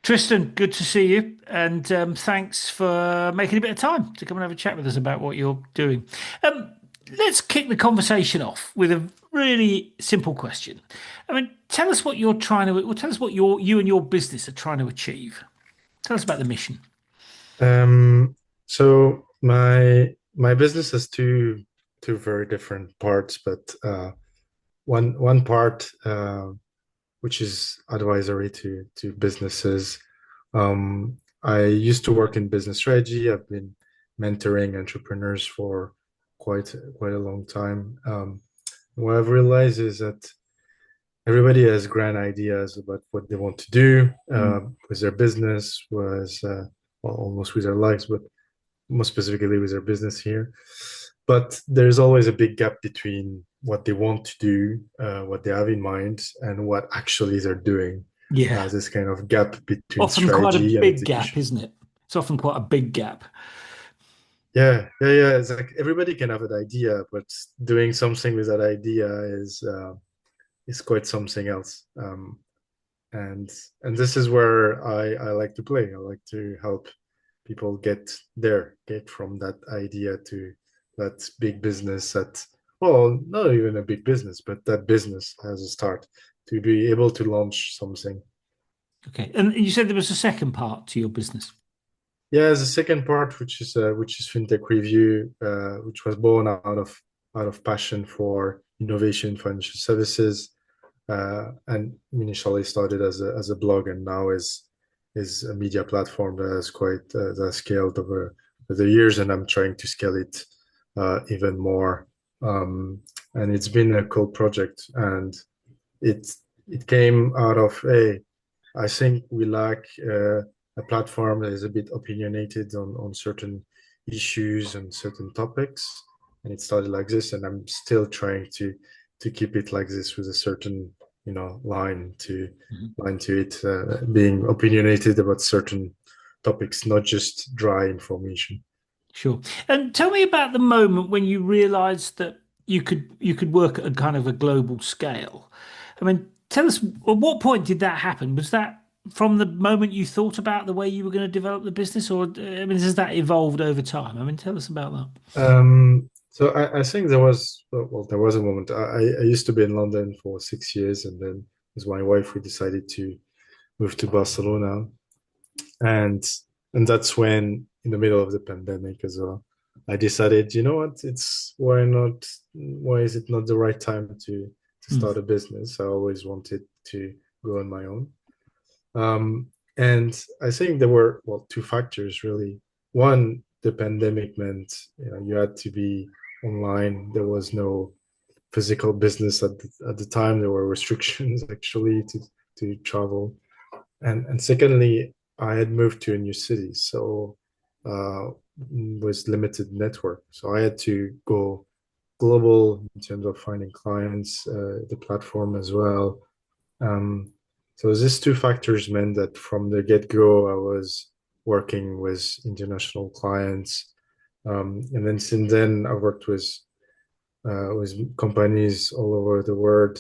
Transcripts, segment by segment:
Tristan, good to see you, and thanks for making a bit of time to come and have a chat with us about what you're doing. Um, let's kick the conversation off with a really simple question. I mean, tell us what you're trying to, well, tell us what you and your business are trying to achieve. Tell us about the mission. So my business has two very different parts, but one part which is advisory to businesses. I used to work in business strategy. I've been mentoring entrepreneurs for quite a long time. What I've realized is that everybody has grand ideas about what they want to do Mm. with their business, well, almost with their lives, but more specifically with their business here. But there's always a big gap between what they want to do, what they have in mind, and what actually they're doing. Yeah, This kind of gap between often quite a strategy and big gap, execution. isn't it? It's often quite a big gap. Yeah. It's like everybody can have an idea, but doing something with that idea is quite something else. And and this is where I like to play. I like to help people get from that idea to that big business that, well, not even a big business, but that business as a start to be able to launch something. Okay, and you said there was a second part to your business. Yeah, the second part, which is fintech review, which was born out of passion for innovation financial services, and initially started as a blog, and now is a media platform that has quite that scaled over the years, and I'm trying to scale it even more. And it's been a cool project, and it it came out of I think we lack a platform that is a bit opinionated on certain issues and certain topics, and it started like this, and I'm still trying to keep it like this with a certain Mhm. line to it, being opinionated about certain topics, not just dry information. Sure. And tell me about the moment when you realized that you could work at a kind of a global scale. I mean, tell us, at what point did that happen? Was that from the moment you thought about the way you were going to develop the business, or I mean, has that evolved over time? I mean, tell us about that. So I think there was, well, there was a moment. I used to be in London for 6 years, and then with my wife we decided to move to Barcelona, and and that's when, in the middle of the pandemic as well, I decided, you know what, it's why is it not the right time to Mm. start a business? I always wanted to go on my own. And I think there were, well, two factors really. One, the pandemic meant, you had to be online. There was no physical business at the time. There were restrictions actually to travel. And secondly, I had moved to a new city, so was limited network. So I had to go global in terms of finding clients, the platform as well. Um, so these two factors meant that from the get-go, I was working with international clients. And then since then, I worked with companies all over the world,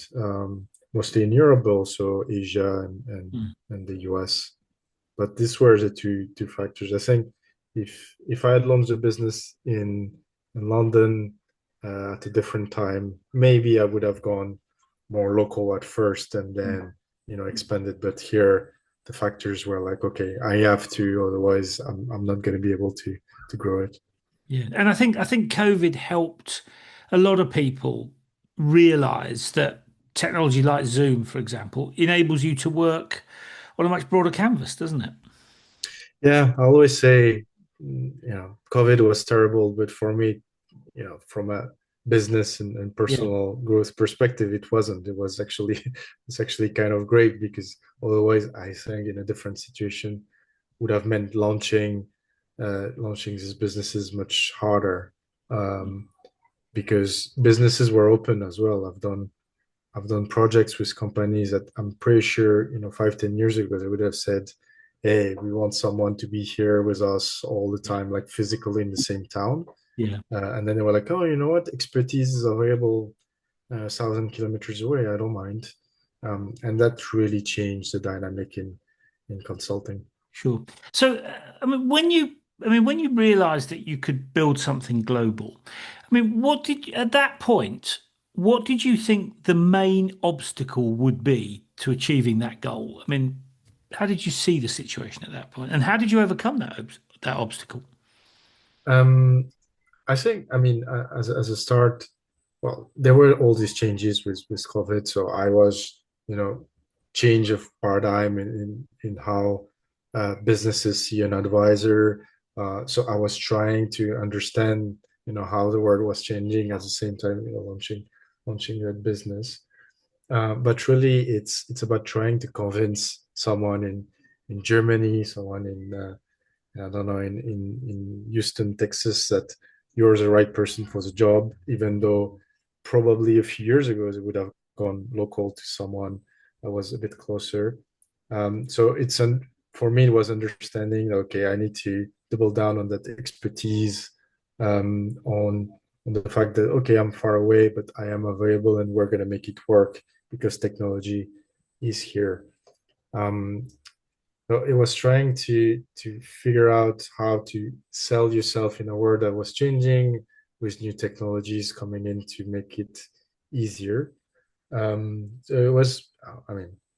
mostly in Europe, but also Asia Mm. and the US. But these were the two factors. I think if I had launched a business in London at a different time, maybe I would have gone more local at first and Mm. then expanded. But here the factors were like, okay, I have to, otherwise I'm not going to be able to grow it. Yeah, and I think COVID helped a lot of people realize that technology like Zoom, for example, enables you to work on a much broader canvas, doesn't it? Yeah, I always say, COVID was terrible, but for me, from a business and Yeah. personal growth perspective, it wasn't. It was actually it's actually kind of great because otherwise, I think in a different situation would have meant launching these businesses much harder, because businesses were open as well. I've done projects with companies that I'm pretty sure, 5, 10 years ago, they would have said, "Hey, we want someone to be here with us all the time, like physically in the same town." Yeah. And then they were like, "Oh, you know what? Expertise is available 1,000 kilometers away. I don't mind." And that really changed the dynamic in consulting. Sure. So, when you realised that you could build something global, at that point, what did you think the main obstacle would be to achieving that goal? How did you see the situation at that point, and how did you overcome that obstacle? Um, I think, as a start, well, there were all these changes with COVID. So I was, change of paradigm in how businesses see an advisor. So I was trying to understand, how the world was changing at the same time, launching that business. But really, it's about trying to convince someone in Germany, someone in I don't know, in Houston, Texas, that you're the right person for the job, even though probably a few years ago it would have gone local to someone that was a bit closer. So for me, it was understanding, okay, I need to double down on that expertise, on the fact that, okay, I'm far away, but I am available and we're going to make it work because technology is here. Um, so it was trying to figure out how to sell yourself in a world that was changing with new technologies coming in to make it easier. So it was,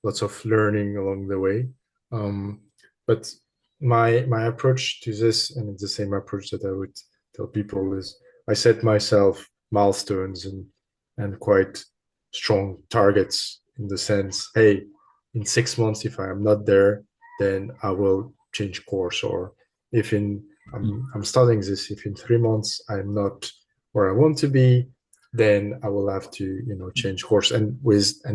lots of learning along the way. Um, but my approach to this, and it's the same approach that I would tell people, is I set myself milestones and quite strong targets in the sense, hey, in 6 months, if I am not there, then I will change course. Or if in I'm starting this, if in 3 months I'm not where I want to be, then I will have to, change course and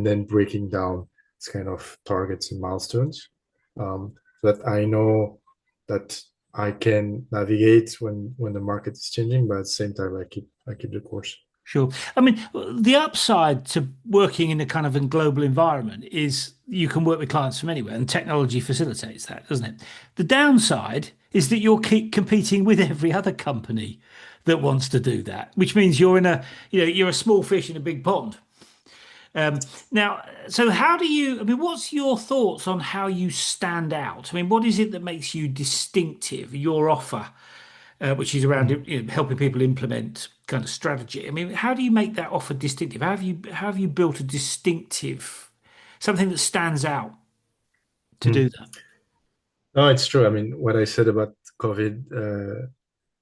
then breaking down this kind of targets and milestones, so that I know that I can navigate when the market is changing, but at the same time I keep the course. Sure. The upside to working in a kind of a global environment is you can work with clients from anywhere, and technology facilitates that, doesn't it? The downside is that you'll keep competing with every other company that wants to do that, which means you're a small fish in a big pond. Now, so how do you, what's your thoughts on how you stand out? What is it that makes you distinctive, your offer? Which is around helping people implement kind of strategy. How do you make that offer distinctive? How have you built a distinctive, something that stands out to do Mm. that? No, it's true. What I said about COVID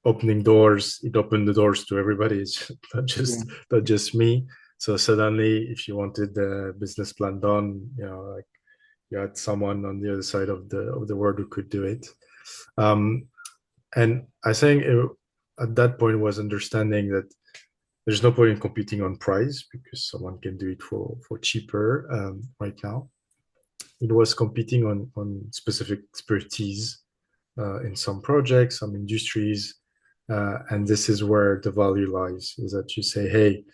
opening doors, it opened the doors to everybody. It's Yeah. not just me. So suddenly, if you wanted the business plan done, like you had someone on the other side of the world who could do it. Um, and I think at that point was understanding that there's no point in competing on price because someone can do it for cheaper right now. It was competing on specific expertise in some projects, some industries, and this is where the value lies. Is that you say, hey,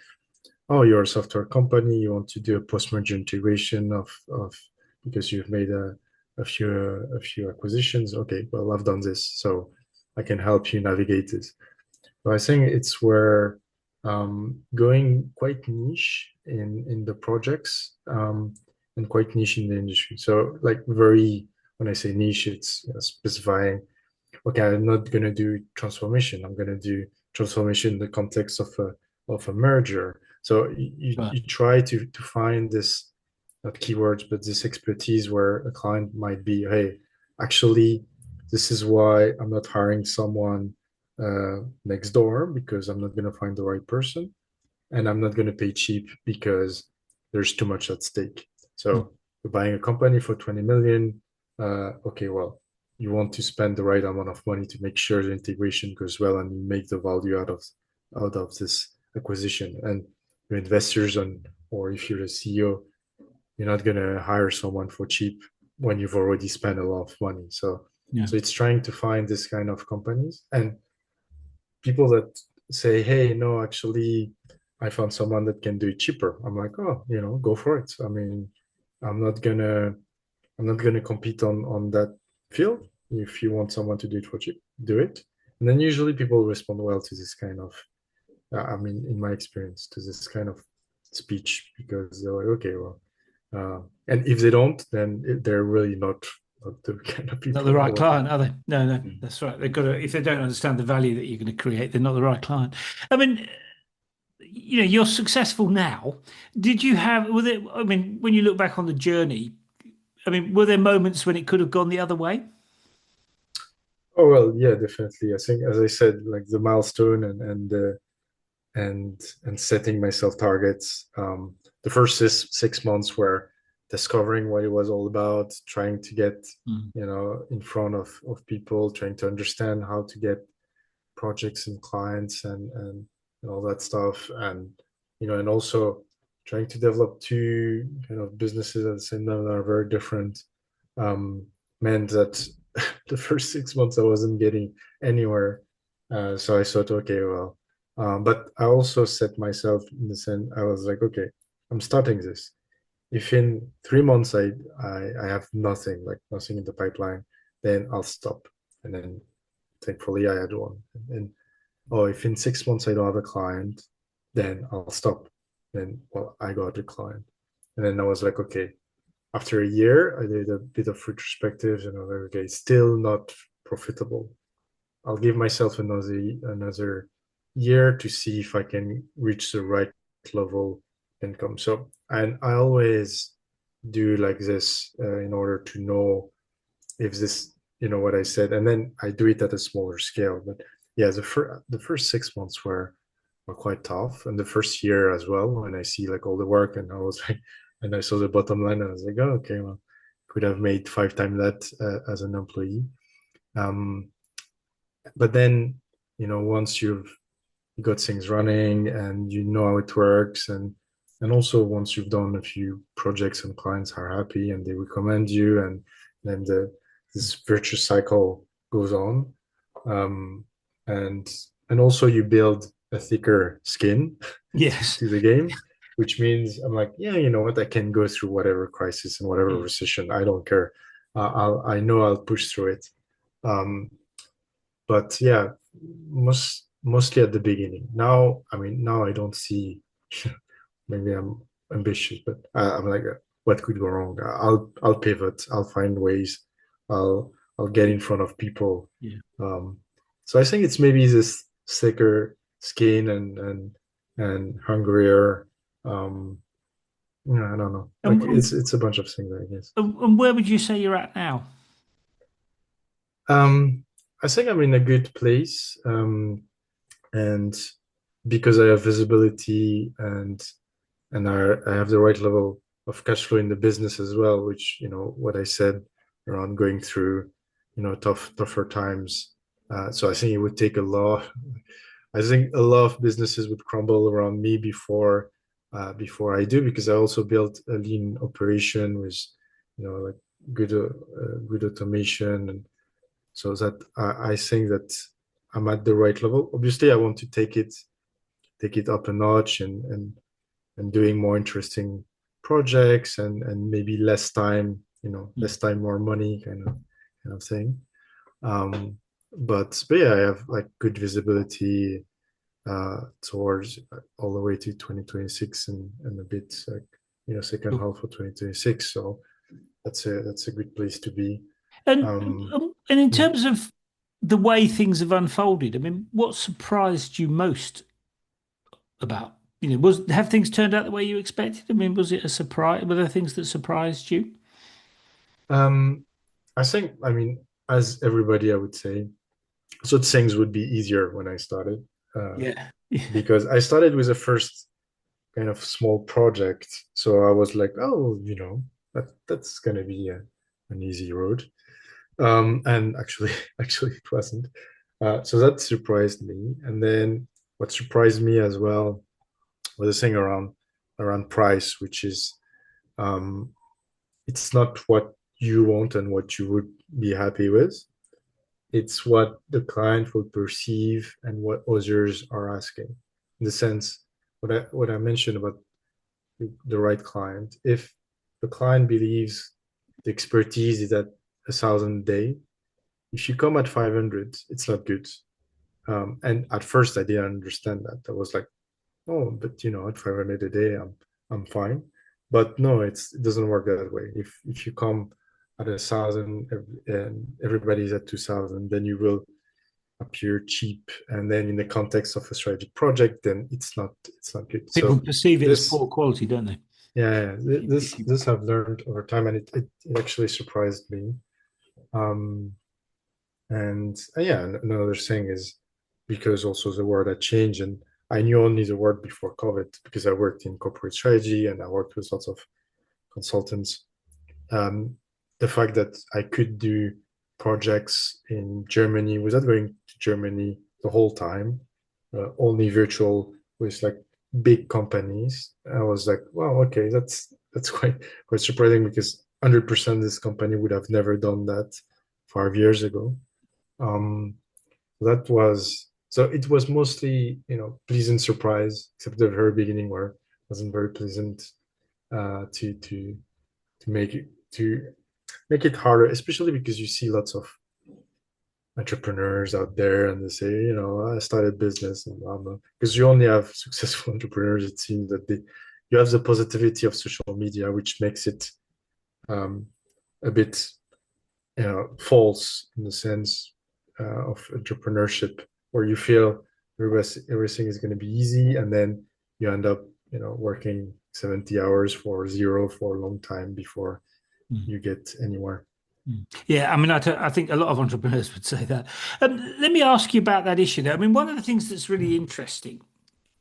oh, you're a software company, you want to do a post-merger integration of because you've made a few acquisitions. Okay, well, I've done this, so I can help you navigate this. But I think it's where going quite niche in the projects, and quite niche in the industry. So like very when I say niche, it's specifying, okay, I'm not going to do transformation. I'm going to do transformation in the context of a merger. So Right. you try to find this, not keywords, but this expertise where a client might be, hey, actually, this is why I'm not hiring someone next door because I'm not going to find the right person, and I'm not going to pay cheap because there's too much at stake. Mm. So you're buying a company for 20 million. Okay, well, you want to spend the right amount of money to make sure the integration goes well and you make the value out of this acquisition. And your investors or if you're the CEO, you're not going to hire someone for cheap when you've already spent a lot of money. So Yeah. so it's trying to find this kind of companies and people that say, hey, no, actually, I found someone that can do it cheaper. I'm like, oh, go for it. I'm not gonna I'm not gonna compete on that field. If you want someone to do it for cheap, do it. And then usually people respond well to this kind of, in my experience, to this kind of speech because they're like, okay, well, and if they don't, then they're really not not the kind of Not the people I right want. client, are they? No, no, Mm. that's right. They've got to, if they don't understand the value that you're going to create, they're not the right client. I mean, you're successful now. Did you have, was it, I mean, when you look back on the journey, I mean, were there moments when it could have gone the other way? Oh well, yeah, definitely. I think, as I said, like the milestone and setting myself targets. The first 6 months were discovering what it was all about, trying to get Mm. in front of people, trying to understand how to get projects and clients and all that stuff, and also trying to develop two kind of businesses at the same time that are very different. Um, Meant that the first 6 months I wasn't getting anywhere. So I thought, okay, well, but I also set myself in the sense I was like, okay, I'm starting this. If in 3 months I have nothing, like nothing in the pipeline, then I'll stop. And then thankfully I had one. And oh, if in 6 months I don't have a client, then I'll stop. Then well, I got a client. And then I was like, okay, after a year, I did a bit of retrospective and I was like, okay, still not profitable. I'll give myself another year to see if I can reach the right level income. So, and I always do like this in order to know if this, what I said, and then I do it at a smaller scale. But yeah, the first 6 months were quite tough, and the first year as well. When I see like all the work, and I was like, and I saw the bottom line, and I was like, oh, okay, well, could have made 5 times that as an employee. Um, but then, once you've got things running and you know how it works, and also once you've done a few projects and clients are happy and they recommend you, and then this virtuous cycle goes on. um, and and also you build a thicker skin Yes. to the game, which means I'm like, yeah, you know what, I can go through whatever crisis and whatever Yeah. recession. I don't care. I know I'll push through it. um, but yeah, mostly at the beginning. Now, I mean, now I don't see. Maybe I'm ambitious, but I'm like, what could go wrong? I'll pivot. I'll find ways. I'll get in front of people. Yeah. Um, so I think it's maybe this thicker skin and hungrier. Um, I don't know. Like And, it's a bunch of things, I guess. and where would you say you're at now? Um, I think I'm in a good place. And because I have visibility and I have the right level of cash flow in the business as well, which what I said around going through tougher times. So I think it would take a lot. I think a lot of businesses would crumble around me before I do, because I also built a lean operation with like good automation, and so that I think that I'm at the right level. Obviously, I want to take it up a notch and doing more interesting projects and maybe less time, more money kind of thing. Um, but yeah, I have like good visibility towards all the way to 2026 and a bit like second Cool. half of 2026. So that's a good place to be. And Um, and in mm. terms of the way things have unfolded, I mean, what surprised you most about, was have things turned out the way you expected? I mean, was it a surprise? Were there things that surprised you? um, I think, I mean, as everybody, I would say, so things would be easier when I started, Yeah. because I started with a first kind of small project. So I was like, oh, that's gonna be an easy road. And actually, actually, it wasn't. So that surprised me. And then what surprised me as well was the thing around price, which is um, it's not what you want and what you would be happy with. It's what the client will perceive and what others are asking. In the sense, what I mentioned about the right client. If the client believes the expertise is at 1,000 a day, if you come at 500, it's not good. And at first, I didn't understand that. I was like, oh, but at 500 a day, I'm fine. But no, it doesn't work that way. If you come at 1,000 and everybody's at 2,000, then you will appear cheap. And then in the context of a strategic project, then it's not good. People So perceive it as this, poor quality, don't they? yeah, this I've learned over time, and it actually surprised me. Um, and yeah, another thing is because also the word had changed, and I knew only the word before COVID because I worked in corporate strategy and I worked with lots of consultants. Um, the fact that I could do projects in Germany without going to Germany the whole time, only virtual with like big companies. I was like, wow, okay, that's quite surprising because 100% this company would have never done that 5 years ago. Um, that was so it was mostly pleasant surprise, except the very beginning where it wasn't very pleasant to make it harder, especially because you see lots of entrepreneurs out there and they say, I started business and blah, blah. Because you only have successful entrepreneurs, it seems that you have the positivity of social media, which makes it um, a bit false in the sense of entrepreneurship, where you feel everything is going to be easy, and then you end up, working 70 hours for zero for a long time before Mm. you get anywhere. Mm. Yeah, I mean, I think a lot of entrepreneurs would say that. Let me ask you about that issue there. I mean, one of the things that's really interesting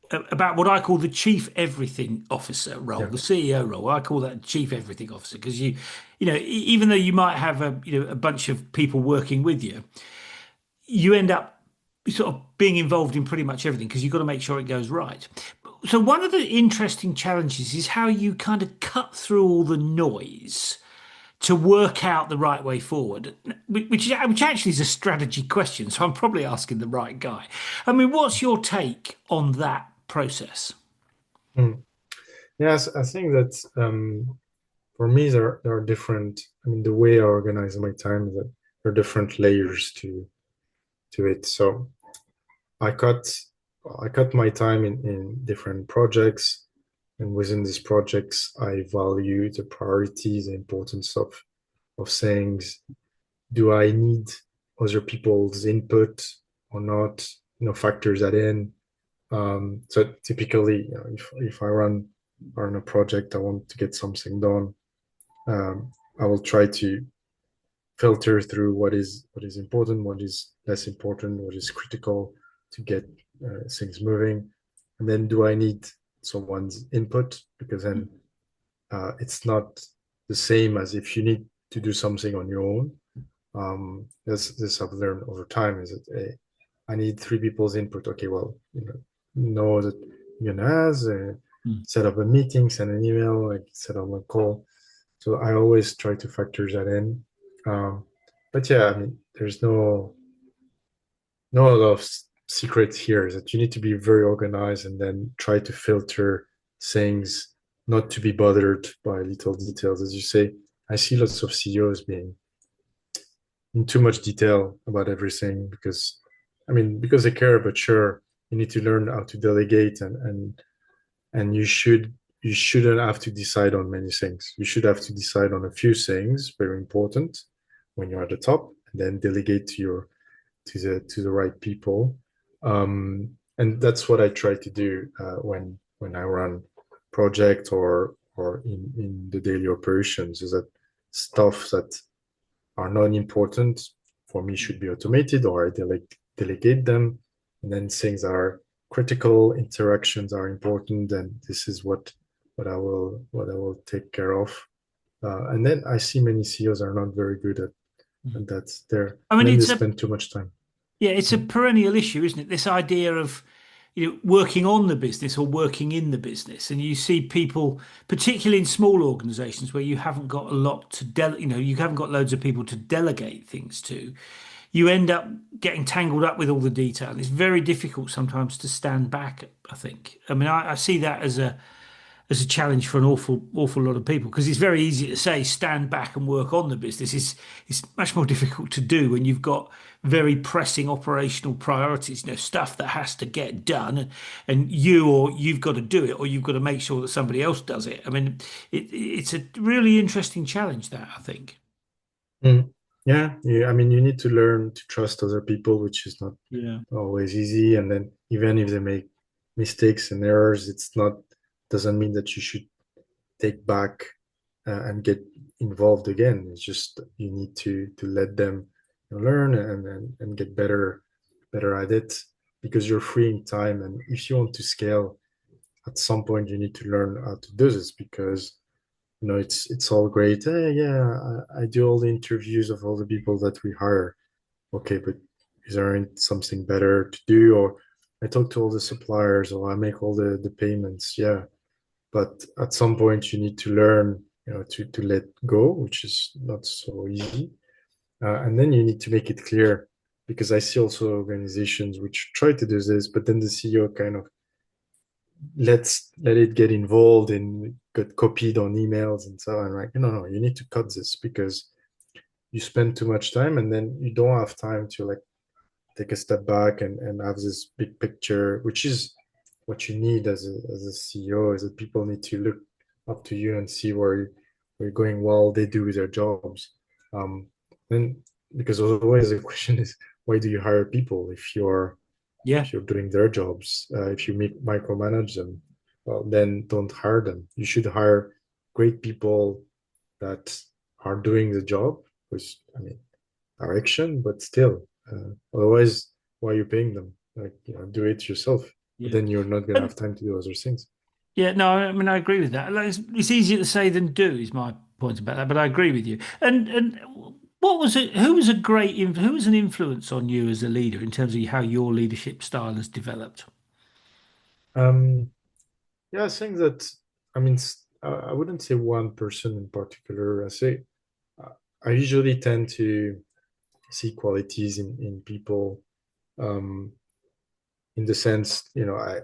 about what I call the chief everything officer role, Yeah. the CEO role, I call that chief everything officer because even though you might have a bunch of people working with you, you end up sort of being involved in pretty much everything because you've got to make sure it goes right. So one of the interesting challenges is how you kind of cut through all the noise to work out the right way forward, which actually is a strategy question. So I'm probably asking the right guy. I mean, what's your take on that process? Mm. Yes, I think that for me there are different. I mean, the way I organize my time is that there are different layers to it. So I cut I cut my time in different projects, and within these projects, I value the priorities, the importance of things. Do I need other people's input or not? Factors that in. So typically, if I run a project, I want to get something done. I will try to filter through what is important, what is less important, what is critical to get things moving, and then do I need someone's input? Because then it's not the same as if you need to do something on your own. This I've learned over time is that hey, I need three people's input. Okay, well, know that you're gonna ask, Mm. set up a meeting, send an email, like set up a call. So I always try to factor that in. Um, but yeah, I mean, there's no lot of secret here. Is that you need to be very organized and then try to filter things, not to be bothered by little details. As you say, I see lots of CEOs being in too much detail about everything because, I mean, because they care. But sure, you need to learn how to delegate, and you shouldn't have to decide on many things. You should have to decide on a few things, very important, when you're at the top, and then delegate to the right people. And that's what I try to do when I run project or in the daily operations. Is that stuff that are not important for me should be automated, or I delegate them, and then things are critical, interactions are important, and this is what I will take care of. And then I see many CEOs are not very good at that there, I and mean, then they spend too much time. yeah, it's a perennial issue, isn't it? This idea of working on the business or working in the business, and you see people, particularly in small organisations where you haven't got a lot to you haven't got loads of people to delegate things to. You end up getting tangled up with all the detail. It's very difficult sometimes to stand back, I think. I mean, I see that as a challenge for an awful lot of people because it's very easy to say stand back and work on the business. It's much more difficult to do when you've got very pressing operational priorities, stuff that has to get done, and you've got to do it, or you've got to make sure that somebody else does it. I mean, it's a really interesting challenge that I think. Mm. Yeah, yeah. I mean, you need to learn to trust other people, which is not Yeah. always easy. And then even if they make mistakes and errors, it's not doesn't mean that you should take back and get involved again. It's just you need to let them learn and get better at it because you're freeing time. And if you want to scale, at some point you need to learn how to do this because it's all great. Hey, yeah, I do all the interviews of all the people that we hire. Okay, but is there something better to do? Or I talk to all the suppliers, or I make all the payments. Yeah, but at some point you need to learn, to let go, which is not so easy. And then you need to make it clear, because I see also organizations which try to do this, but then the CEO kind of let it get involved and get copied on emails and so on. Like, no, you need to cut this because you spend too much time and then you don't have time to like take a step back and have this big picture, which is what you need as a CEO, is that people need to look up to you and see where you're going while they do their jobs. Um, and because otherwise the question is, why do you hire people Yeah. if you're doing their jobs? If you micromanage them, well, then don't hire them. You should hire great people that are doing the job with, I mean, direction, but still, otherwise, why are you paying them? Like, do it yourself. But Yeah. then you're not gonna have And time to do other things. yeah, no, I mean I agree with that. Like, it's easier to say than do is my point about that, but I agree with you. And what was it? Who was a who was an influence on you as a leader in terms of how your leadership style has developed? Um, yeah, I think that, I mean, I wouldn't say one person in particular. Uh, I usually tend to see qualities in people. Um, in the sense,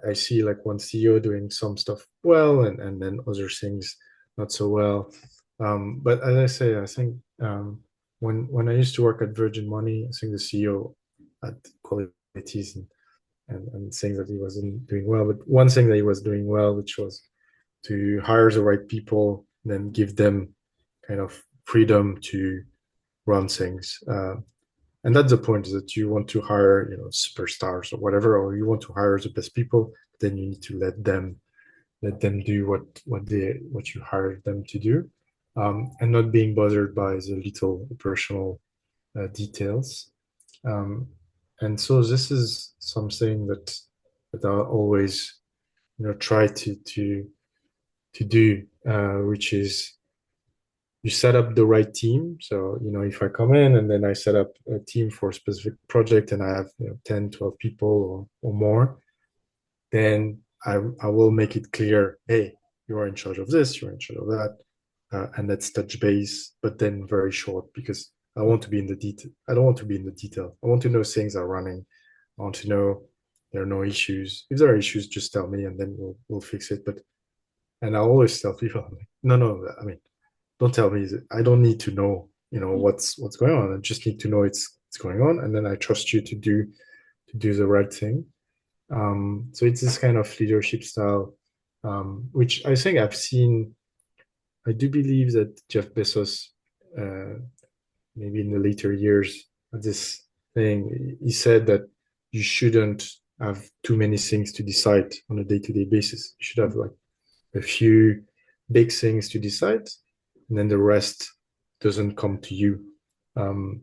I see like one CEO doing some stuff well and then other things not so well. But as I say, I think when I used to work at Virgin Money, I think the CEO had qualities and things that he wasn't doing well. But one thing that he was doing well, which was to hire the right people, then give them kind of freedom to run things. And that's the point, is that you want to hire, superstars or whatever, or you want to hire the best people, then you need to let them do what you hired them to do, and not being bothered by the little operational details. Um, and so this is something that I always try to do, which is you set up the right team. So, if I come in and then I set up a team for a specific project and I have 10, 12 people or more, then I will make it clear, hey, you are in charge of this, you're in charge of that. And let's touch base, but then very short because I want to be in the detail. I don't want to be in the detail. I want to know things are running. I want to know there are no issues. If there are issues, just tell me and then we'll fix it. But and I always tell people, I'm like, no, I mean, don't tell me. I don't need to know, what's going on. I just need to know it's going on, and then I trust you to do the right thing. So it's this kind of leadership style, which I think I've seen. I do believe that Jeff Bezos, uh, maybe in the later years, this thing, he said that you shouldn't have too many things to decide on a day-to-day basis. You should have like a few big things to decide, and then the rest doesn't come to you. Um,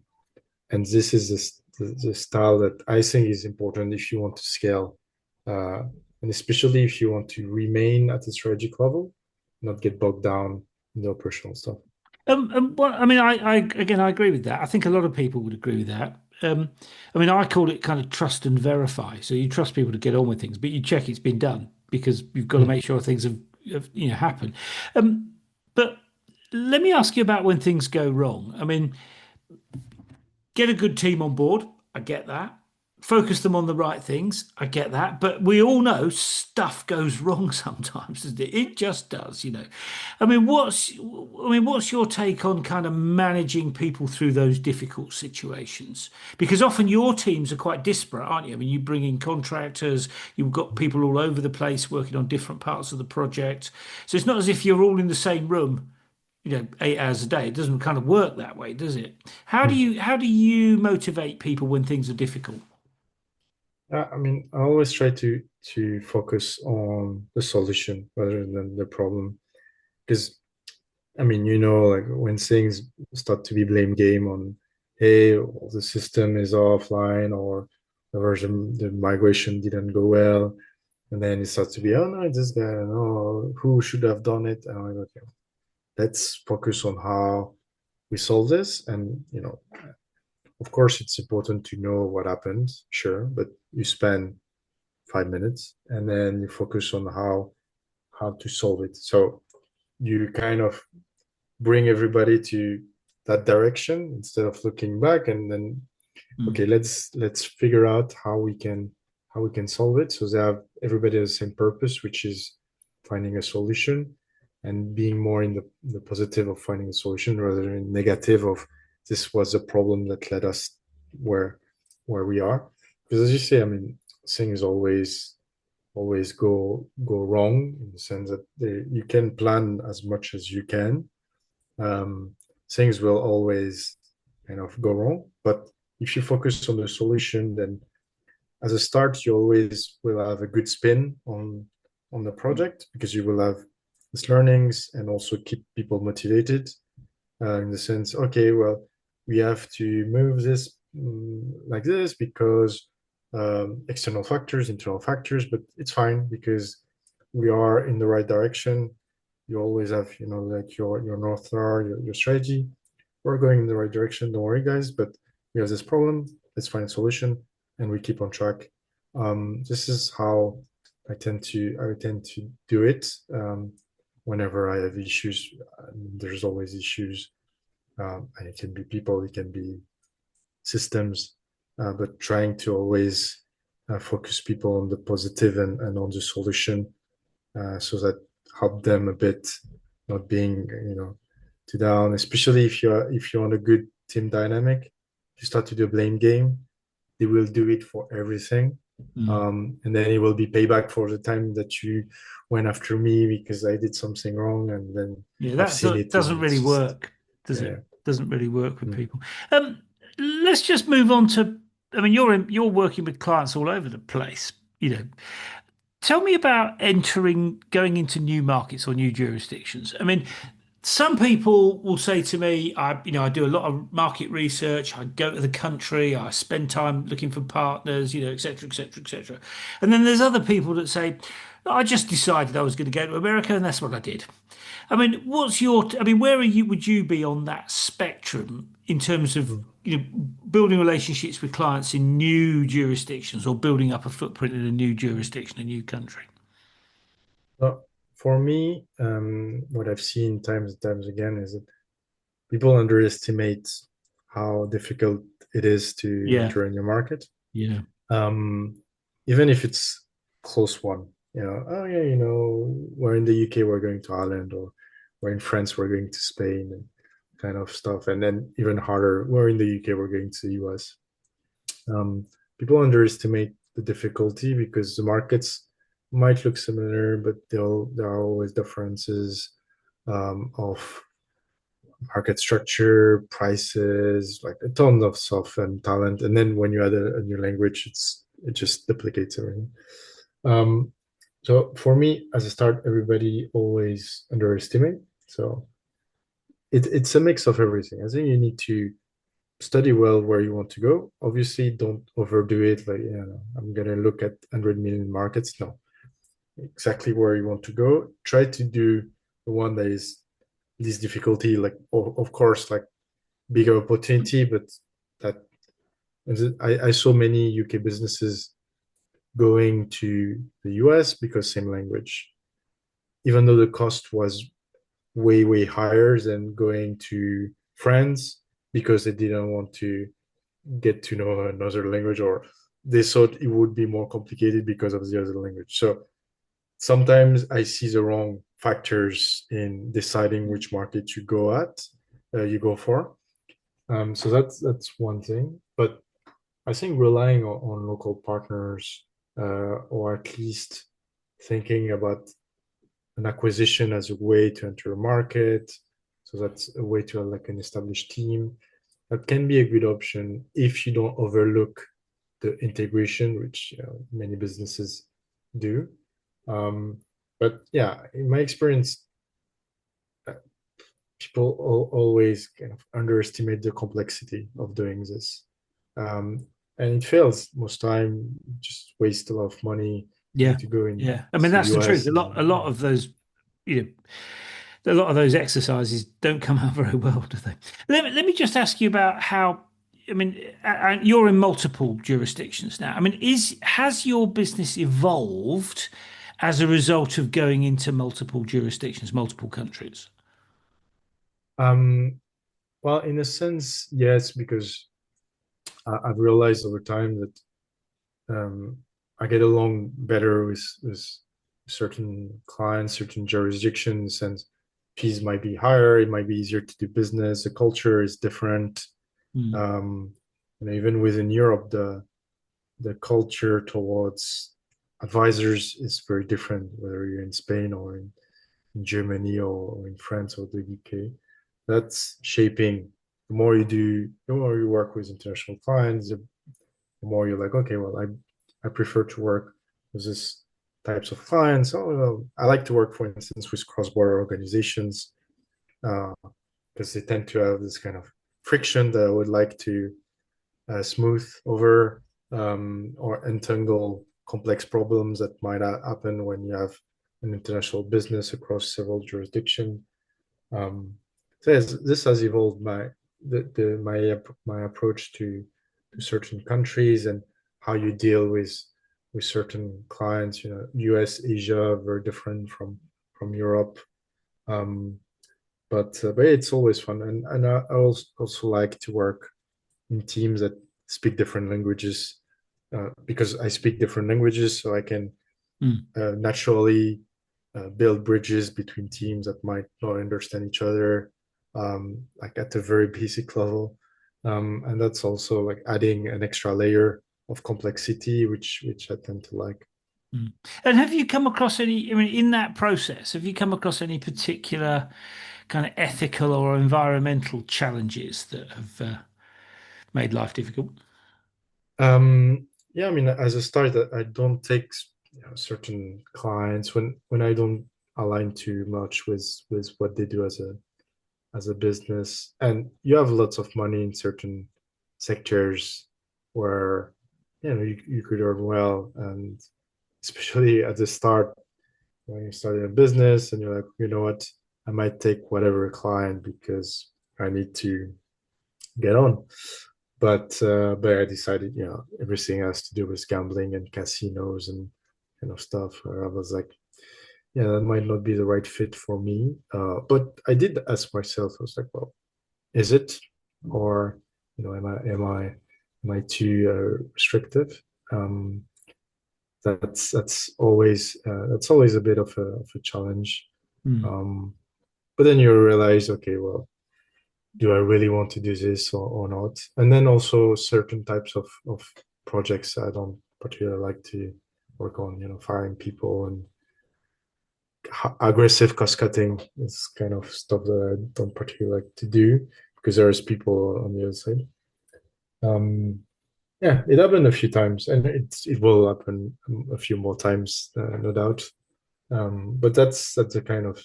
and this is the style that I think is important if you want to scale, uh, and especially if you want to remain at the strategic level, not get bogged down in the operational stuff. Well, I mean, I again, I agree with that. I think a lot of people would agree with that. I mean, I call it kind of trust and verify. So you trust people to get on with things, but you check it's been done because you've got to Mm. make sure things have happen. But let me ask you about when things go wrong. I mean, get a good team on board. I get that. Focus them on the right things. I get that. But we all know stuff goes wrong sometimes, doesn't it? It just does. I mean, what's your take on kind of managing people through those difficult situations? Because often your teams are quite disparate, aren't you? I mean, you bring in contractors, you've got people all over the place working on different parts of the project. So it's not as if you're all in the same room 8 hours a day. It doesn't kind of work that way, does it? Hmm. How do you motivate people when things are difficult? I mean, I always try to focus on the solution rather than the problem. Because I mean, like when things start to be blame game on, hey, well, the system is offline or the migration didn't go well, and then it starts to be, oh no, it's this guy, no, who should have done it? And I'm like, okay, let's focus on how we solve this. And of course, it's important to know what happened, sure, but you spend 5 minutes and then you focus on how to solve it. So you kind of bring everybody to that direction instead of looking back and then okay, Mm, let's figure out how we can solve it so they have everybody has the same purpose, which is finding a solution and being more in the positive of finding a solution rather than negative of this was a problem that led us where where we are. Because as you say, I mean, things always go wrong in the sense that you can plan as much as you can. um, Things will always kind of go wrong. But if you focus on the solution, then as a start, you always will have a good spin on the project because you will have these learnings and also keep people motivated in the sense, okay, well, we have to move this like this because external factors, internal factors, but it's fine because we are in the right direction. You always have, like your North Star, your strategy. We're going in the right direction. Don't worry, guys, but we have this problem. Let's find a solution and we keep on track. This is how I tend to do it. Whenever I have issues, there's always issues, and it can be people, it can be systems, but trying to always focus people on the positive and on the solution, so that help them a bit, not being too down. Especially if you're on a good team dynamic, you start to do a blame game. They will do it for everything, mm. and then it will be payback for the time that you went after me because I did something wrong, and then Yeah, I've that seen it, doesn't and really it's just work, does it? yeah. Doesn't really work with Mm. people. Um, let's just move on to. I mean, you're working with clients all over the place. Tell me about going into new markets or new jurisdictions. I mean, some people will say to me, I do a lot of market research. I go to the country. I spend time looking for partners, et cetera, et cetera, et cetera. And then there's other people that say, I just decided I was going to go to America, and that's what I did. I mean, where would you be on that spectrum in terms of, Mm. building relationships with clients in new jurisdictions or building up a footprint in a new jurisdiction, a new country? Well, for me, what I've seen times and times again is that people underestimate how difficult it is to Yeah, enter a new market. yeah. Um, Even if it's close one, oh yeah, we're in the UK, we're going to Ireland, or we're in France, we're going to Spain, and kind of stuff. And then even harder, we're in the UK, we're going to the US. People underestimate the difficulty because the markets might look similar, but there are always differences of market structure, prices, like a ton of stuff and talent. And then when you add a new language, it just duplicates everything. Um, so for me, as a start, everybody always underestimate. So it's a mix of everything. I think you need to study well where you want to go. Obviously, don't overdo it. Like, I'm gonna look at 100 million markets. No, exactly where you want to go. Try to do the one that is least difficulty. Like, of course, like bigger opportunity, but that I saw many UK businesses going to the US because same language, even though the cost was way higher than going to France because they didn't want to get to know another language, or they thought it would be more complicated because of the other language. So sometimes I see the wrong factors in deciding which market you go for. So that's one thing. But I think relying on local partners, or at least thinking about an acquisition as a way to enter a market, So that's a way to have like an established team. That can be a good option if you don't overlook the integration, which many businesses do. Um, but yeah, in my experience, uh, people always kind of underestimate the complexity of doing this. Um, and it fails most time, just waste a lot of money. You Yeah, need to go in yeah. I mean, to that's the truth. US and A lot of those, you know, a lot of those exercises don't come out very well, do they? Let me just ask you about how. I mean, you're in multiple jurisdictions now. I mean, has your business evolved as a result of going into multiple jurisdictions, multiple countries? um, well, in a sense, yes, because I've realized over time that I get along better with certain clients, certain jurisdictions, and fees might be higher. It might be easier to do business. The culture is different. Mm, Um, even within Europe, the culture towards advisors is very different, whether you're in Spain or in Germany or in France or the UK. That's shaping. The more you do, the more you work with international clients, the more you're like, okay, well, I prefer to work with this types of clients. Oh, well, I like to work, for instance, with cross-border organizations because they tend to have this kind of friction that I would like to smooth over or untangle complex problems that might happen when you have an international business across several jurisdictions. Um, so yes, this has evolved my approach to certain countries and how you deal with certain clients. U.S., Asia, very different from Europe. Um, but it's always fun, and I also like to work in teams that speak different languages because I speak different languages, so I can mm, naturally build bridges between teams that might not understand each other, like at a very basic level. And that's also like adding an extra layer of complexity, which I tend to like. mm. And have you come across any, I mean, in that process, have you come across any particular kind of ethical or environmental challenges that have made life difficult? Yeah, I mean, as a start, I don't take certain clients when I don't align too much with what they do as a business, and you have lots of money in certain sectors where you could earn well, and especially at the start when you're starting a business and you're like, you know what, I might take whatever client because I need to get on. But I decided, everything has to do with gambling and casinos and kind of stuff. Where I was like, yeah, that might not be the right fit for me. But I did ask myself, I was like, well, is it, or am I too restrictive? Um, that's always a bit of a challenge. Mm, Um, but then you realize, okay, well, do I really want to do this or not? And then also certain types of projects I don't particularly like to work on, firing people and aggressive cost cutting is kind of stuff that I don't particularly like to do because there's people on the other side. Um, yeah, it happened a few times and it will happen a few more times, no doubt. But that's a kind of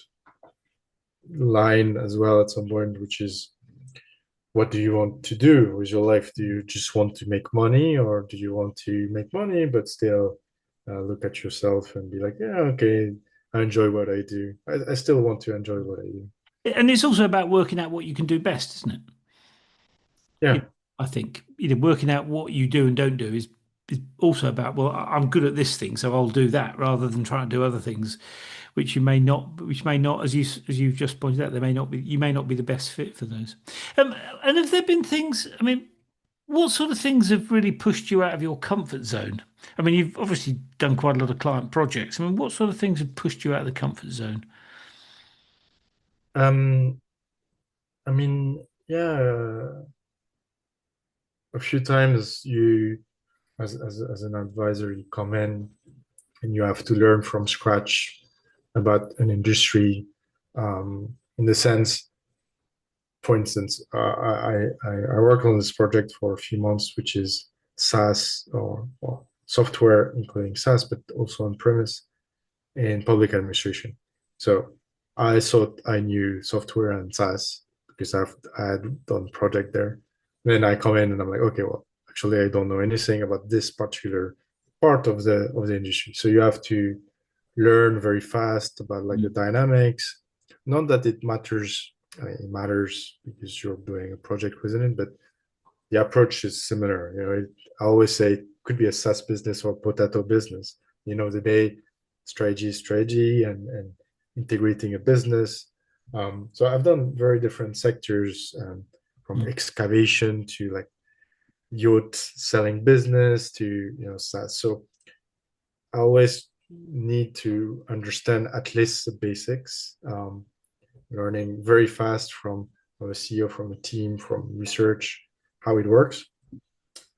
line as well at some point, which is what do you want to do with your life? Do you just want to make money, or do you want to make money but still look at yourself and be like, yeah, okay, I enjoy what I do. I still want to enjoy what I do. and it's also about working out what you can do best, isn't it? You Yeah. know, I think working out what you do and don't do is also about, well, I'm good at this thing, so I'll do that rather than trying to do other things, which may not, as you've just pointed out, they may not be, you may not be the best fit for those. And have there been things? I mean, what sort of things have really pushed you out of your comfort zone? I mean, you've obviously done quite a lot of client projects. I mean, what sort of things have pushed you out of the comfort zone? Um, I mean, yeah, a few times as an advisor, you come in and you have to learn from scratch about an industry, in the sense. for instance, I work on this project for a few months, which is SaaS or well, software, including SaaS, but also on premise in public administration. So I thought I knew software and SaaS because I had done project there. Then I come in and I'm like, okay, well, actually I don't know anything about this particular part of the industry. So you have to learn very fast about like the Mm. dynamics. Not that it matters. I mean, it matters because you're doing a project within it, but the approach is similar. I always say it could be a SaaS business or potato business. The day strategy is strategy and integrating a business. So I've done very different sectors, from Mm. excavation to like yacht selling business to SaaS. So I always need to understand at least the basics, learning very fast from a CEO, from a team, from research, how it works.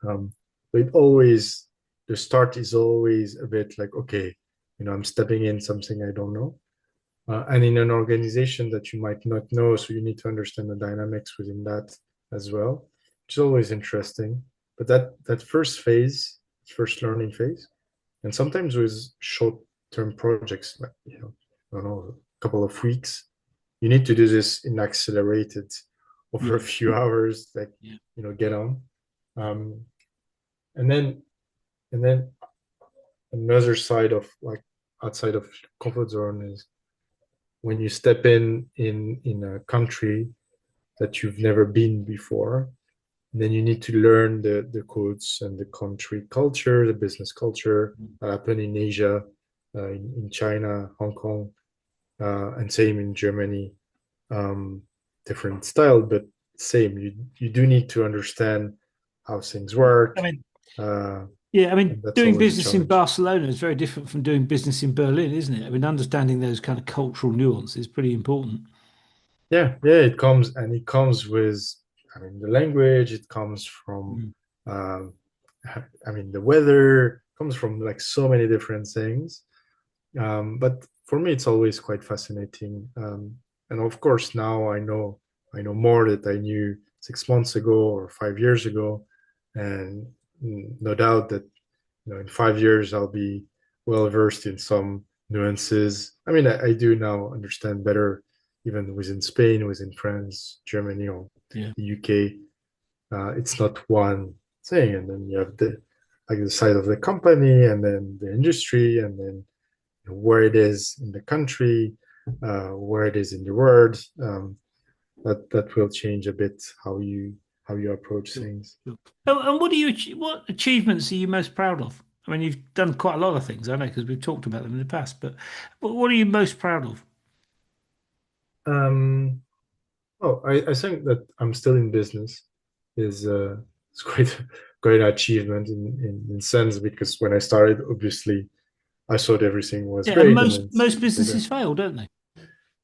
Um, but the start is always a bit like, okay, I'm stepping in something I don't know. And in an organization that you might not know, so you need to understand the dynamics within that as well, which is always interesting. But that first learning phase, and sometimes with short-term projects, like I don't know, a couple of weeks, you need to do this in accelerated over a Yeah. few hours, like Yeah. get on. Um, and then and then another side of like outside of comfort zone is when you step in a country that you've never been before, then you need to learn the codes and the country culture, the business culture that happen in Asia, in China, Hong Kong, and same in Germany. Um, Different style, but same. You do need to understand how things Yeah. I work, mean, uh, yeah, I and mean, that's doing always a business in challenge. Barcelona is very different from doing business in Berlin, isn't it? I mean, understanding those kind of cultural nuances is pretty important. Yeah, it comes with, I mean, the language. It comes from, Mm. um, I mean, the weather. It comes from like so many different things. But for me, it's always quite fascinating. And of course, now I know more that I knew 6 months ago or 5 years ago, and no doubt that in 5 years I'll be well versed in some nuances. I mean, I do now understand better, even within Spain, within France, Germany, or Yeah. the UK. It's not one thing, and then you have the side of the company, and then the industry, and then where it is in the country, where it is in the world. That will change a bit how you approach Sure. things. Sure. And what achievements are you most proud of? I mean, you've done quite a lot of things, I know, because we've talked about them in the past, but what are you most proud of? Um, Oh, I think that I'm still in business is it's quite an achievement in sense because when I started, obviously I thought everything was Yeah, and great, and most then most but then businesses fail, don't they?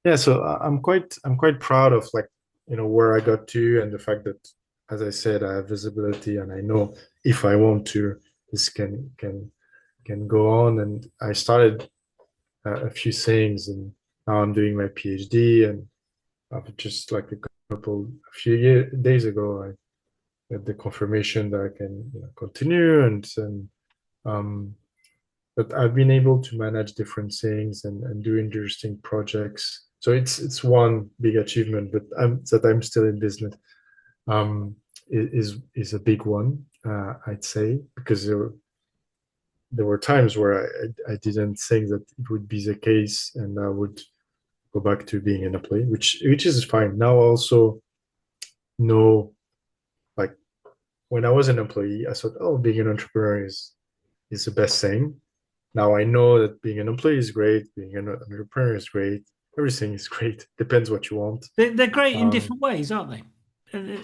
yeah, so I'm quite proud of like where I got to and the fact that, as I said, I have visibility and I know if I want to, this can go on. And I started a few things, and now I'm doing my PhD, and just like a few days ago, I get the confirmation that I can continue, and um, but I've been able to manage different things and do interesting projects. So it's one big achievement, but that I'm still in business um, is a big one, I'd say, because there were times where I didn't think that it would be the case, and I would go back to being an employee, which is fine. Now also know, like, when I was an employee, I thought, oh, being an entrepreneur is the best thing. Now I know that being an employee is great, being an entrepreneur is great, everything is great. Depends what you want. They're great in Um, different ways, aren't they? yeah,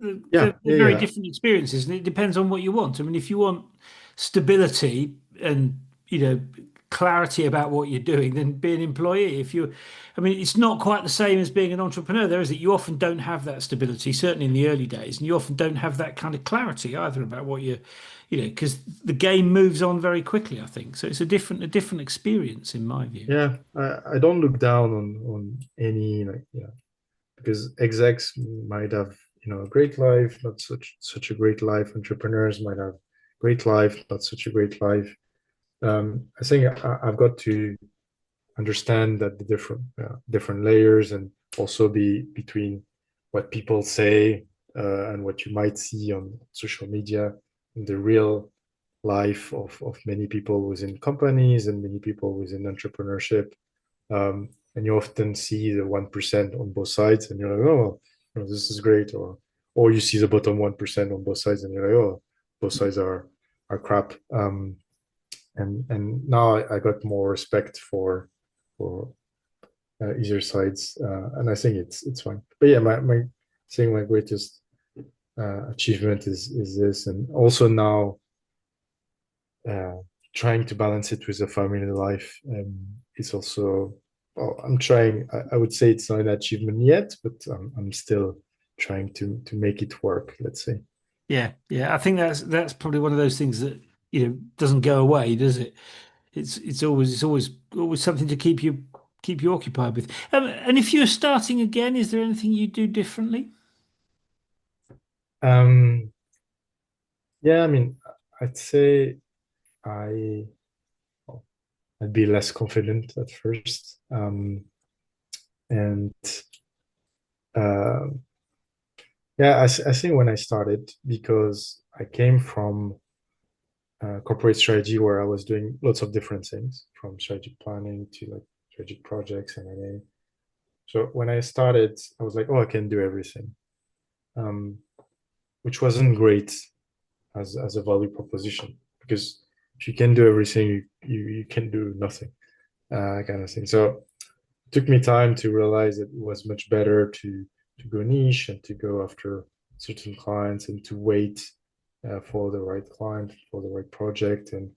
They're yeah, very yeah, different experiences, and it depends on what you want. I mean, if you want stability and clarity about what you're doing, then be an employee. I mean, it's not quite the same as being an entrepreneur, there is it. You often don't have that stability, certainly in the early days, and you often don't have that kind of clarity either about what because the game moves on very quickly, I think. So it's a different experience in my view. yeah. I don't look down on any, like, yeah, because execs might have a great life, not such a great life. Entrepreneurs might have great life, not such a great life. I think I've got to understand that the different layers, and also be between what people say and what you might see on social media, and the real life of many people within companies and many people within entrepreneurship. And you often see the 1% on both sides, and you're like, oh, this is great, or you see the bottom 1% on both sides, and you're like, oh, both sides are crap. And now I got more respect for either sides, and I think it's fine. But yeah, my saying my greatest achievement is this, and also now uh, trying to balance it with a family life. It's also, well, I'm trying. I would say it's not an achievement yet, but I'm still trying to make it work. Let's say. Yeah, yeah. I think that's probably one of those things that doesn't go away, does it? It's always something to keep you occupied with. And if you're starting again, is there anything you do differently? Um, yeah, I mean, I'd say I I'd be less confident at first, and uh, yeah, I think when I started, because I came from corporate strategy where I was doing lots of different things, from strategic planning to like strategic projects and M&A. So when I started, I was like, oh, I can do everything, um, which wasn't great as a value proposition, because if you can do everything, you can do nothing, kind of thing. So it took me time to realize that it was much better to go niche and to go after certain clients, and to wait for the right client, for the right project, and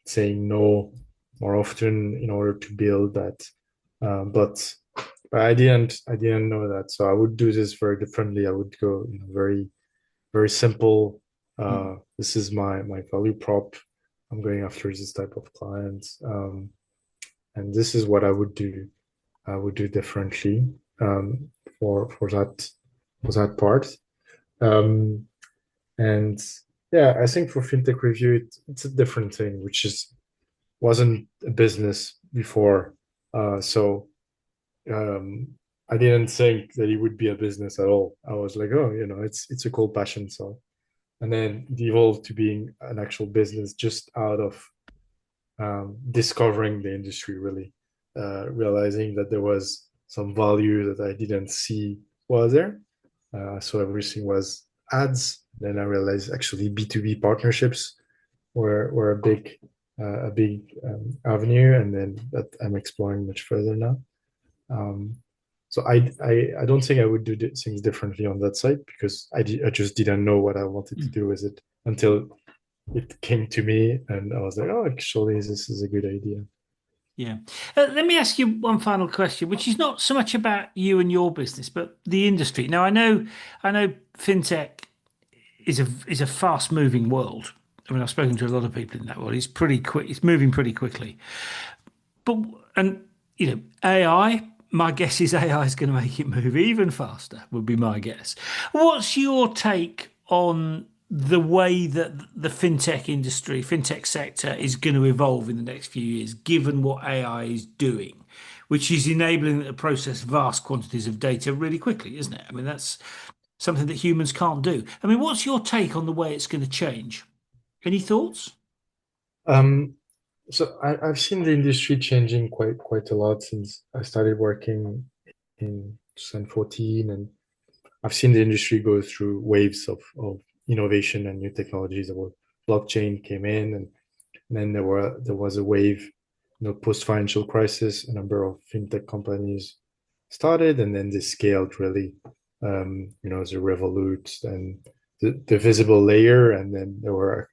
saying no more often in order to build that. But I didn't know that, so I would do this very differently. I would go, very very simple. This is my value prop. I'm going after this type of clients, and this is what I would do differently, um, for that part. Um, and yeah, I think for fintech review, it's a different thing, which is wasn't a business before. So um, I didn't think that it would be a business at all. I was like, oh, it's a cool passion. So, and then it evolved to being an actual business just out of discovering the industry, really, realizing that there was some value that I didn't see was there. So everything was ads. Then I realized actually B2B partnerships were a big avenue, and then that I'm exploring much further now. Um, so I don't think I would do things differently on that side, because I just didn't know what I wanted to do with it until it came to me, and I was like, oh, actually, this is a good idea. Yeah. Let me ask you one final question, which is not so much about you and your business, but the industry. Now, I know fintech is a fast moving world. I mean, I've spoken to a lot of people in that world. It's pretty quick. It's moving pretty quickly. But and AI. My guess is AI is going to make it move even faster. Would be my guess. What's your take on the way that the fintech industry, fintech sector, is going to evolve in the next few years, given what AI is doing, which is enabling it to process vast quantities of data really quickly, isn't it? I mean, that's something that humans can't do. I mean, what's your take on the way it's going to change? Any thoughts? Um, so I've seen the industry changing quite a lot since I started working in 2014, and I've seen the industry go through waves of innovation and new technologies. Blockchain came in, and then there was a wave, post financial crisis. A number of fintech companies started, and then they scaled really. The Revolut and the visible layer, and then there were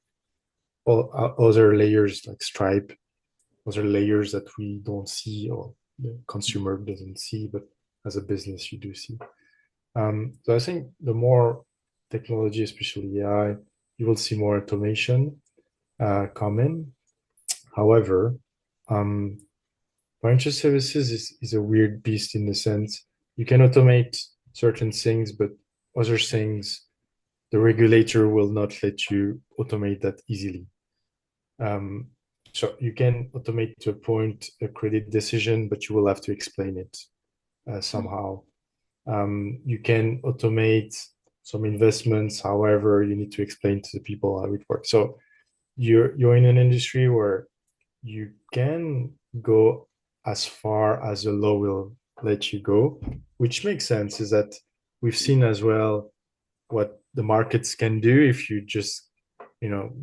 all other layers like Stripe, other layers that we don't see, or the consumer doesn't see, but as a business you do see. So I think the more technology, especially AI, you will see more automation come in. However, um, financial services is a weird beast in the sense you can automate certain things, but other things, the regulator will not let you automate that easily. Um, so you can automate to a point a credit decision, but you will have to explain it somehow. You can automate some investments, however, you need to explain to the people how it works. So you're in an industry where you can go as far as the law will let you go, which makes sense. Is that we've seen as well what the markets can do if you just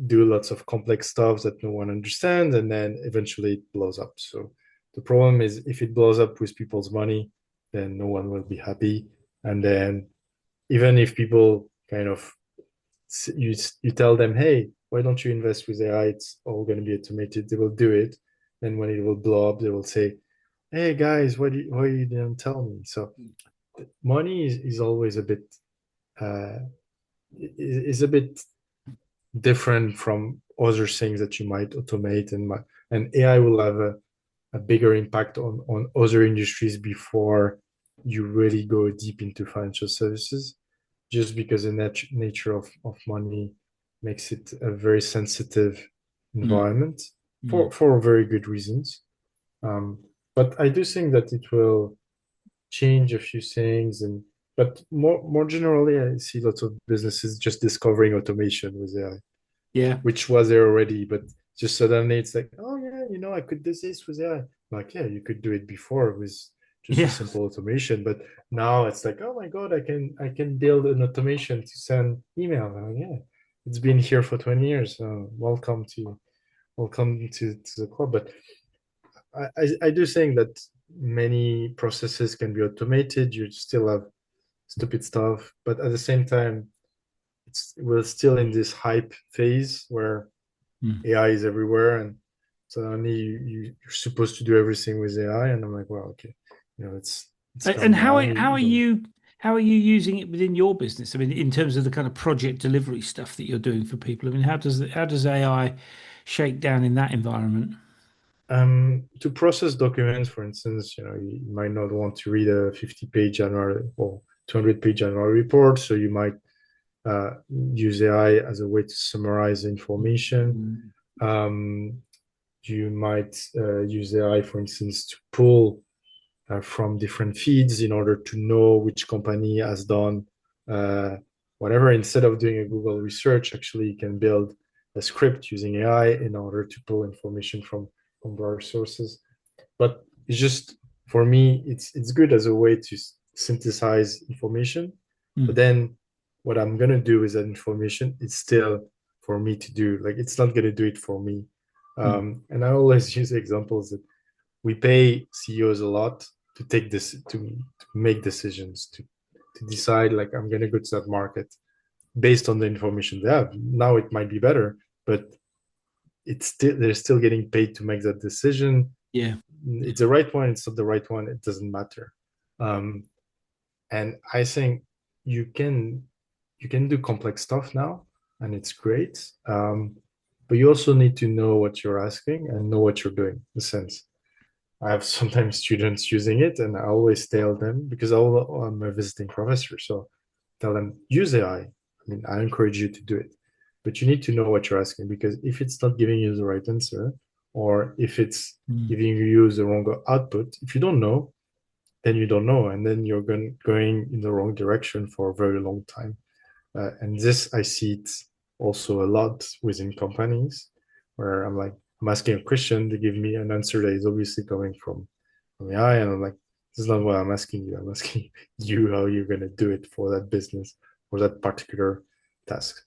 do lots of complex stuff that no one understands, and then eventually it blows up. So the problem is if it blows up with people's money, then no one will be happy. And then even if people kind of you tell them, hey, why don't you invest with AI? It's all going to be automated. They will do it. And when it will blow up, they will say, hey guys, why you didn't tell me? So money is always a bit uh, is a bit different from other things that you might automate, and AI will have a bigger impact on other industries before you really go deep into financial services, just because the nature of money makes it a very sensitive Mm, environment mm. for very good reasons. Um, but I do think that it will change a few things, and but more generally, I see lots of businesses just discovering automation with AI, Yeah. which was there already, but just suddenly it's like, oh yeah, I could do this with AI. Like, yeah, you could do it before with just a Yeah. simple automation, but now it's like, oh my God, I can build an automation to send email. Yeah, it's been here for 20 years. Welcome to the club. But I do think that many processes can be automated. You still have stupid stuff, but at the same time, we're still in this hype phase where Mm. AI is everywhere, and suddenly you're supposed to do everything with AI, and I'm like, well, okay, let's And calm how down. are, how We are don't. you how are you using it within your business? I mean, in terms of the kind of project delivery stuff that you're doing for people. I mean, how does AI shake down in that environment? To process documents, for instance, you might not want to read a 50-page annual or 200-page annual report, so you might use AI as a way to summarize information. Mm, Um, you might use AI, for instance, to pull from different feeds in order to know which company has done uh, whatever. Instead of doing a Google research, actually, you can build a script using AI in order to pull information from various sources. But it's just for me, it's good as a way to synthesize information. But mm, then what I'm gonna do with that information, it's still for me to do. Like it's not gonna do it for me. mm, And I always use examples that we pay CEOs a lot to take this to make decisions to decide like I'm gonna go to that market based on the information they have. Now it might be better, but they're still getting paid to make that decision. yeah. It's the right one, it's not the right one, it doesn't matter. um, and I think you can you can do complex stuff now, and it's great. But you also need to know what you're asking and know what you're doing, in a sense. I have sometimes students using it, and I always tell them, because I'm a visiting professor, so tell them use AI. I mean, I encourage you to do it, but you need to know what you're asking, because if it's not giving you the right answer, or if it's Mm, giving you the wrong output, if you don't know, then you don't know, and then you're going in the wrong direction for a very long time. And this, I see it also a lot within companies where I'm asking a question, they give me an answer that is obviously coming from AI, and I'm like, this is not what I'm asking you. I'm asking you how you're going to do it for that business or that particular task.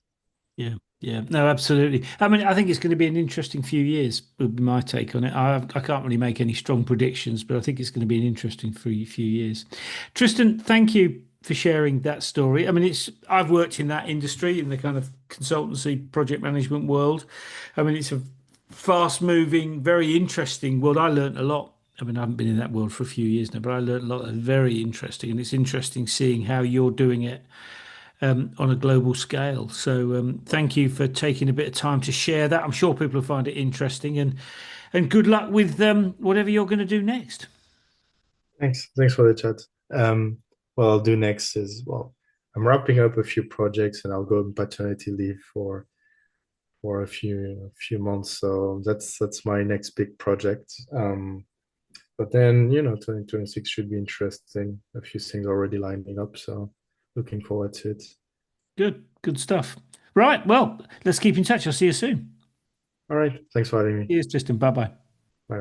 yeah. Yeah. No, absolutely. I mean, I think it's going to be an interesting few years, would be my take on it. I can't really make any strong predictions, but I think it's going to be an interesting few years. Tristan, thank you for sharing that story. I mean, I've worked in that industry, in the kind of consultancy project management world. I mean, it's a fast moving, very interesting world. I learned a lot. I mean, I haven't been in that world for a few years now, but I learned a lot. That's very interesting, and it's interesting seeing how you're doing it on a global scale. So, thank you for taking a bit of time to share that. I'm sure people will find it interesting, and good luck with whatever you're going to do next. Thanks for the chat. Um, what I'll do next is, well, I'm wrapping up a few projects and I'll go on paternity leave for a few months. So that's my next big project. But then, 2026 should be interesting. A few things already lining up, so looking forward to it. Good stuff. Right. Well, let's keep in touch. I'll see you soon. All right. Thanks for having me. Cheers, Tristan. Bye bye.